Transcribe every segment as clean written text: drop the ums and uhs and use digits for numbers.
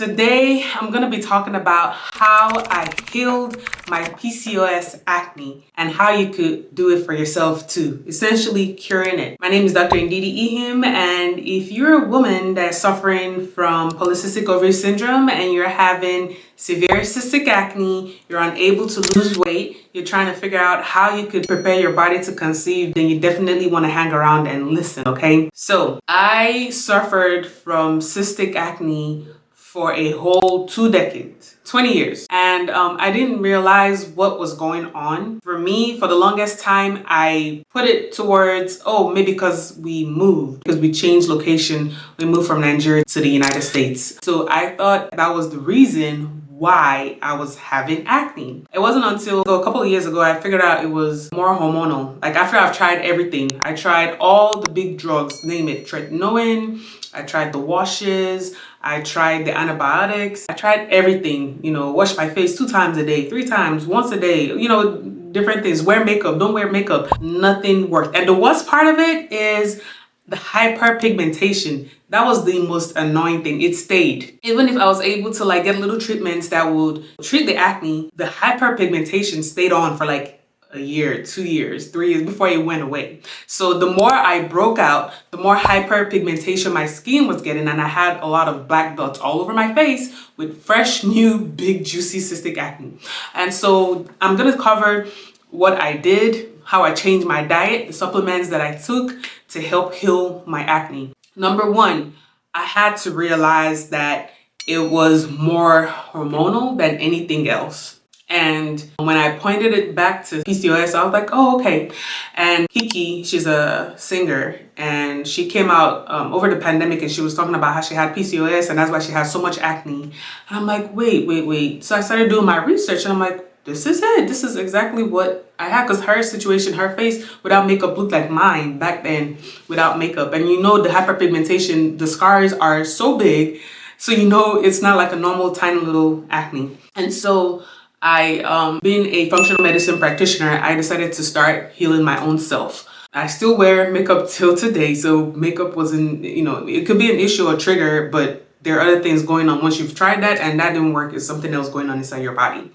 Today, I'm gonna be talking about how I healed my PCOS acne and how you could do it for yourself too, essentially curing it. My name is Dr. Ndidi Ihim, and if you're a woman that's suffering from polycystic ovary syndrome and you're having severe cystic acne, you're unable to lose weight, you're trying to figure out how you could prepare your body to conceive, then you definitely want to hang around and listen, okay? So I suffered from cystic acne for a whole 2 decades, 20 years. And I didn't realize what was going on. For me, for the longest time, I put it towards, oh, maybe because we moved, because we changed location. We moved from Nigeria to the United States. So I thought that was the reason why I was having acne. It wasn't until a couple of years ago I figured out it was more hormonal. Like after I've tried everything, I tried all the big drugs, name it, tretinoin, I tried the washes, I tried the antibiotics, I tried everything, wash my face 2 times a day, 3 times, once a day, different things, wear makeup, don't wear makeup, nothing worked. And the worst part of it is the hyperpigmentation. That was the most annoying thing. It stayed. Even if I was able to get little treatments that would treat the acne, the hyperpigmentation stayed on for a year, 2 years, 3 years before it went away. So the more I broke out, the more hyperpigmentation my skin was getting, and I had a lot of black dots all over my face with fresh, new, big, juicy cystic acne. And so I'm gonna cover what I did, how I changed my diet, the supplements that I took to help heal my acne. Number 1, I had to realize that it was more hormonal than anything else. And when I pointed it back to PCOS, I was like, oh, okay. And Kiki, she's a singer, and she came out over the pandemic and she was talking about how she had PCOS and that's why she has so much acne. And I'm like, wait. So I started doing my research and I'm like, this is it. This is exactly what I had, because her situation, her face without makeup looked like mine back then without makeup. And the hyperpigmentation, the scars are so big. So it's not like a normal tiny little acne. And so I, being a functional medicine practitioner, I decided to start healing my own self. I still wear makeup till today. So makeup wasn't, it could be an issue or trigger, but there are other things going on. Once you've tried that and that didn't work, it's something else going on inside your body.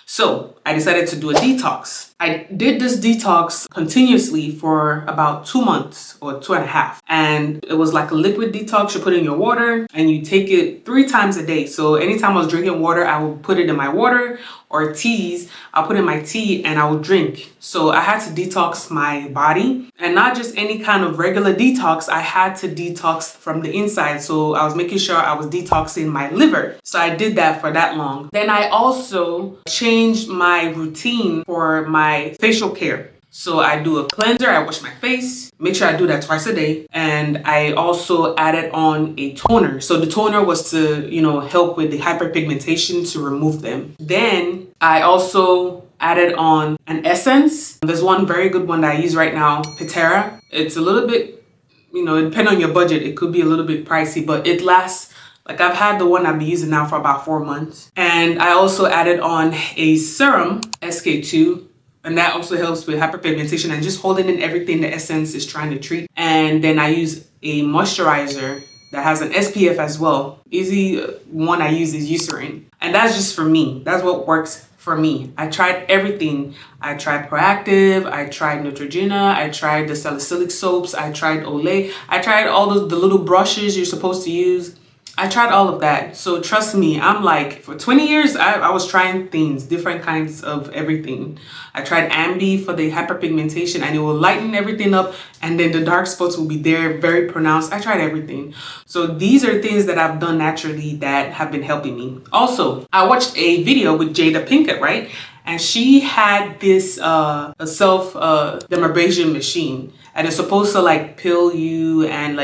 So I decided to do a detox. I did this detox continuously for about 2 months or 2.5. And it was like a liquid detox. You put in your water and you take it 3 times a day. So anytime I was drinking water, I would put it in my water, or teas, I'll put in my tea and I would drink. So I had to detox my body, and not just any kind of regular detox. I had to detox from the inside. So I was making sure I was detoxing my liver. So I did that for that long. Then I also changed my routine for my facial care. So I do a cleanser, I wash my face, make sure I do that twice a day. And I also added on a toner. So the toner was to, help with the hyperpigmentation, to remove them. Then I also added on an essence. There's one very good one that I use right now, Pitera. It's a little bit, depending on your budget, it could be a little bit pricey, but it lasts. I've had the one I've been using now for about 4 months. And I also added on a serum, SK2. And that also helps with hyperpigmentation and just holding in everything the essence is trying to treat. And then I use a moisturizer that has an SPF as well. Easy one I use is Eucerin. And that's just for me. That's what works for me. I tried everything. I tried Proactive, I tried Neutrogena, I tried the salicylic soaps, I tried Olay. I tried all the little brushes you're supposed to use. I tried all of that. So trust me, I'm for 20 years, I was trying things, different kinds of everything. I tried Ambi for the hyperpigmentation and it will lighten everything up, and then the dark spots will be there, very pronounced. I tried everything. So these are things that I've done naturally that have been helping me. Also, I watched a video with Jada Pinkett, right? And she had this a self dermabrasion machine, and it's supposed to peel you and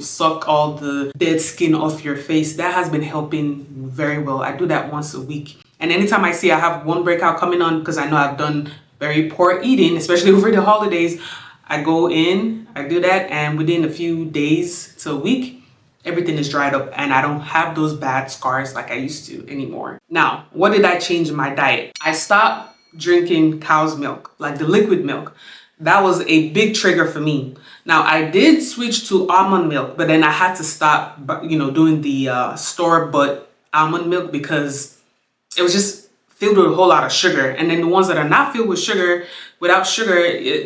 suck all the dead skin off your face. That has been helping very well. I do that once a week. And anytime I see I have one breakout coming on, because I know I've done very poor eating, especially over the holidays, I go in, I do that, and within a few days to a week, everything is dried up and I don't have those bad scars like I used to anymore. Now, what did I change in my diet? I stopped drinking cow's milk, like the liquid milk. That was a big trigger for me. Now, I did switch to almond milk, but then I had to stop, doing the store-bought almond milk because it was just filled with a whole lot of sugar. And then the ones that are not filled with sugar, without sugar,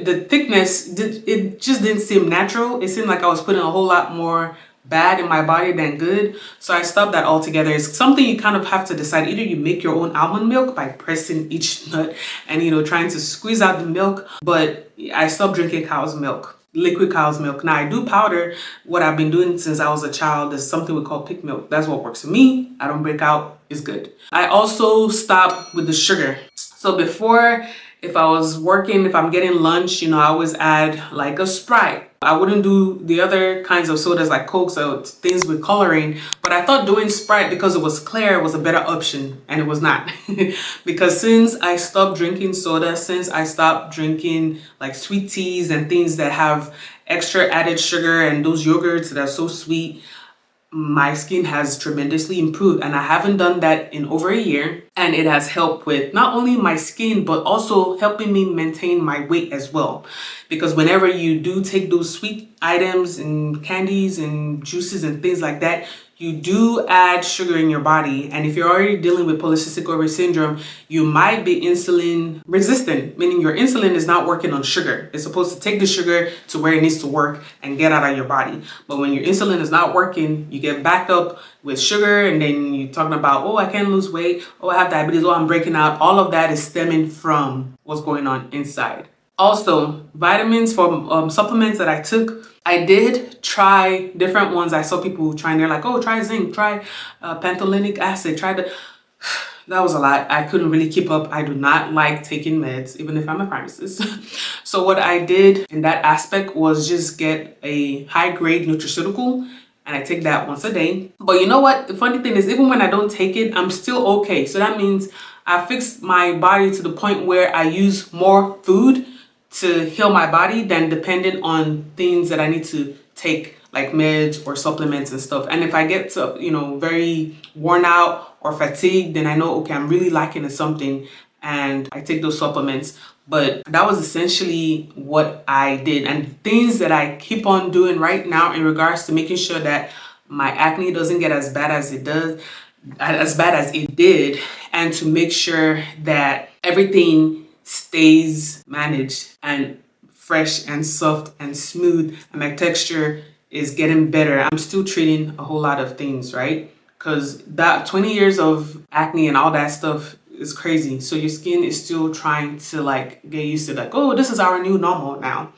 the thickness, it just didn't seem natural. It seemed like I was putting a whole lot more bad in my body than good. So I stopped that altogether. It's something you kind of have to decide. Either you make your own almond milk by pressing each nut and, you know, trying to squeeze out the milk. But I stopped drinking cow's milk, liquid cow's milk. Now I do powder. What I've been doing since I was a child is something we call pig milk. That's what works for me. I don't break out. It's good. I also stopped with the sugar. So before, if I was working, if I'm getting lunch, you know, I always add like a Sprite. I wouldn't do the other kinds of sodas like Cokes or things with coloring, but I thought doing Sprite because it was clear was a better option, and it was not. Because since I stopped drinking soda, since I stopped drinking like sweet teas and things that have extra added sugar and those yogurts that are so sweet, my skin has tremendously improved, and I haven't done that in over a year, and it has helped with not only my skin but also helping me maintain my weight as well. Because whenever you do take those sweet items and candies and juices and things like that, you do add sugar in your body, and if you're already dealing with polycystic ovary syndrome, you might be insulin resistant, meaning your insulin is not working on sugar. It's supposed to take the sugar to where it needs to work and get out of your body. But when your insulin is not working, you get backed up with sugar, and then you're talking about, oh, I can't lose weight, oh, I have diabetes, oh, I'm breaking out. All of that is stemming from what's going on inside. Also, vitamins from supplements that I took, I did try different ones. I saw people trying, they're like, oh, try zinc, try pantolinic acid, try the... That was a lot. I couldn't really keep up. I do not like taking meds, even if I'm a pharmacist. So what I did in that aspect was just get a high-grade nutraceutical, and I take that once a day. But you know what? The funny thing is, even when I don't take it, I'm still okay. So that means I fixed my body to the point where I use more food to heal my body than dependent on things that I need to take, like meds or supplements and stuff. And if I get to, you know, very worn out or fatigued, then I know, okay, I'm really lacking in something, and I take those supplements. But that was essentially what I did, and things that I keep on doing right now in regards to making sure that my acne doesn't get as bad as it did, and to make sure that everything stays managed and fresh and soft and smooth, and my texture is getting better. I'm still treating a whole lot of things, right? Because that 20 years of acne and all that stuff is crazy. So your skin is still trying to like get used to like, oh, this is our new normal now.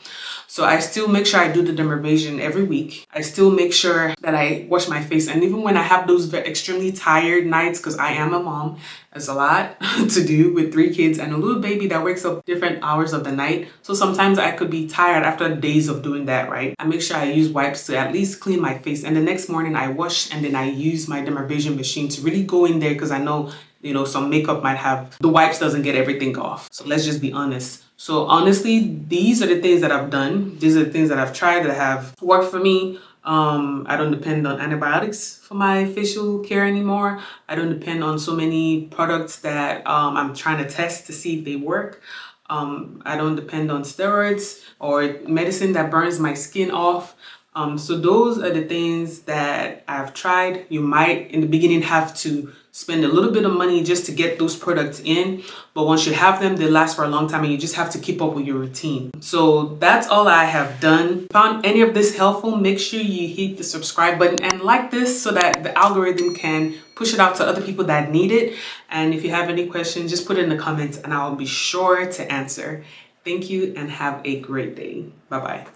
So I still make sure I do the dermabrasion every week. I still make sure that I wash my face. And even when I have those extremely tired nights, because I am a mom, there's a lot to do with 3 kids and a little baby that wakes up different hours of the night. So sometimes I could be tired after days of doing that, right? I make sure I use wipes to at least clean my face. And the next morning I wash, and then I use my dermabrasion machine to really go in there, because I know, you know, some makeup might have, the wipes doesn't get everything off. So let's just be honest. So honestly, these are the things that I've done. These are the things that I've tried that have worked for me. I don't depend on antibiotics for my facial care anymore. I don't depend on so many products that I'm trying to test to see if they work. I don't depend on steroids or medicine that burns my skin off. So those are the things that I've tried. You might in the beginning have to spend a little bit of money just to get those products in, but once you have them, they last for a long time, and you just have to keep up with your routine. So that's all I have done. Found any of this helpful, make sure you hit the subscribe button and like this so that the algorithm can push it out to other people that need it. And if you have any questions, just put it in the comments and I'll be sure to answer. Thank you and have a great day. Bye-bye.